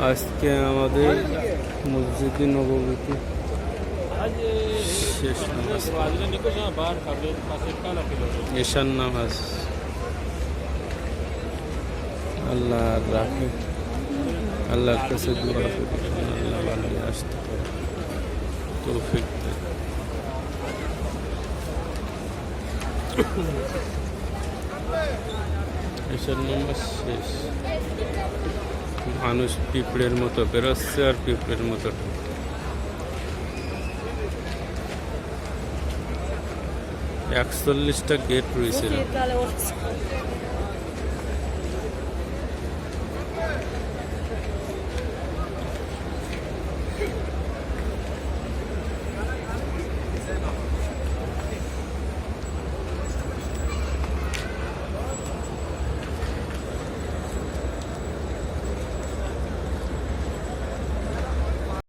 আজকে আমাদের মসজিদে নববীতে শেষ নামাজ, এশার নামাজ। আল্লাহ রাখে, আল্লাহর কাছে দোয়া করি আল্লাহ বানিয়ে আসতে পারে, তৌফিক দেয়। এশার নামাজ শেষ, মানুষ পিঁপড়ের মতো বেরোচ্ছে আর পিঁপড়ের মতো 41টা গেট রয়েছিল।